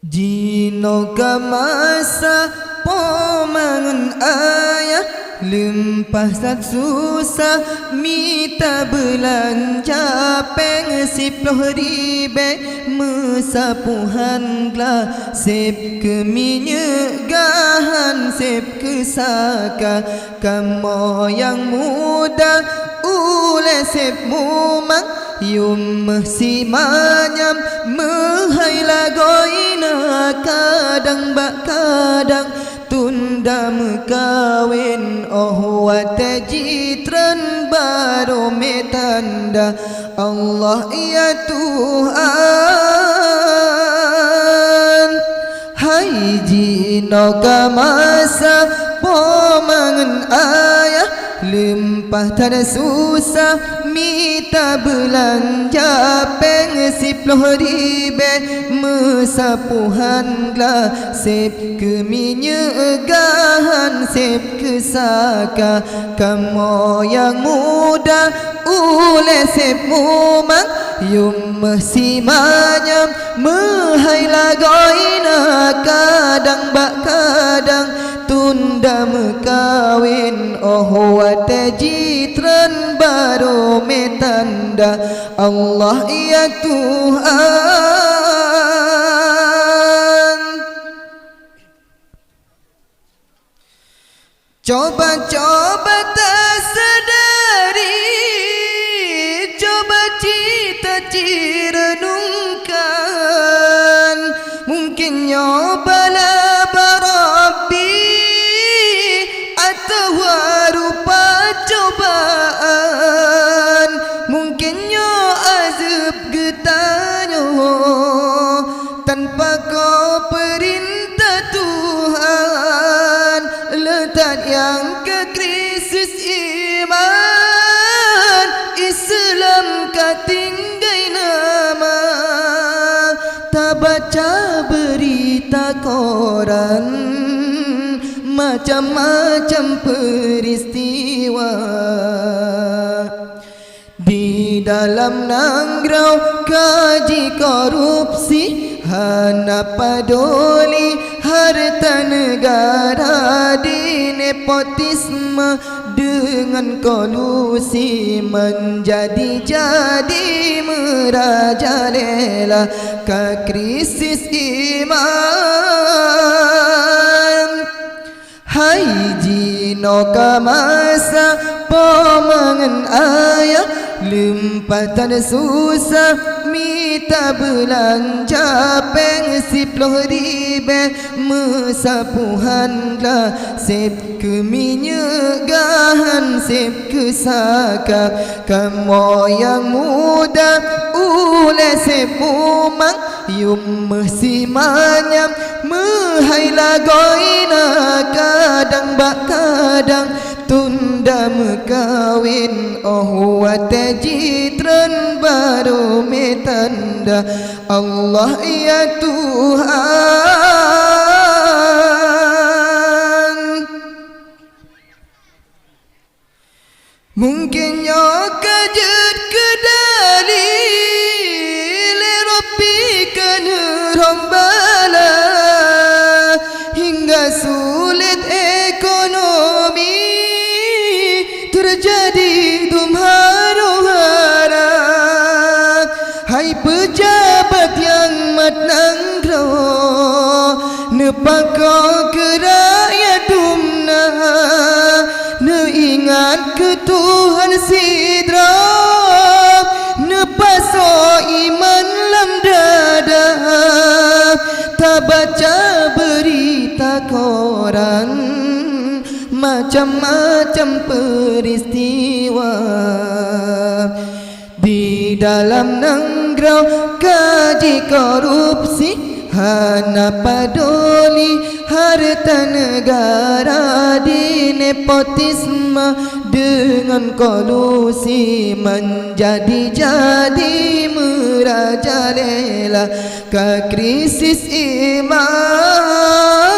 Jino ka masa pomangan ayah lempah sak susah minta belanja peng 10 ribu mesapuhan glah sep ke minyegahan sep ke saka kamu yang muda ule sep mumang yum si manyam mehai lagoina kadang bak kadang tunda mekawin oh watajitran baru metanda Allah ya Tuhan hai jino masa pomangan ayah lempah tada susah minta belanja peng 10 ribu mesapuhan glah sep ke minyegahan sep ke saka kamu yang muda ule sep mumang yum si manyam mehai lagoina kadang bak kadang tunda mekawin oh watajitran baru metanda Allah ya Tuhan. Coba-coba tak sadari, coba cita-cita renungkan, mungkin nyobalah barabbi atau rupa cobaan, mungkin nyo azab getanyo tanpa kau perintah Tuhan, letak yang ke krisis iman Islam katinggai nama, tak baca berita koran macam-macam peristiwa di dalam nangrau kaji korupsi hana padoli harta negara di nepotisme dengan kolusi menjadi merajalela ke krisis iman. Hai jino ka masa pomangan ayah lempah tada susah minta belanja peng 10 ribu mesapuhan glah sep ke minyegahan sep ke saka kamu yang muda ule sep mumang yum si manyam mehai lagoina kadang bak kadang tunda mekawin oh watajitran baru metanda Allah ya Tuhan. Mungkin yo kajut kedali le Rabbi kan rombala hingga sulit ekonomi terjadi dumhara-hara. Hai pejabat yang matnangro nepako ke rakyat dumna neingat ke Tuhan sidra nepaso iman lam dada tak baca berita koran macam-macam peristiwa di dalam nangrau kaji korupsi hana padoli harta negara di nepotisme dengan kolusi menjadi merajalela ke krisis iman.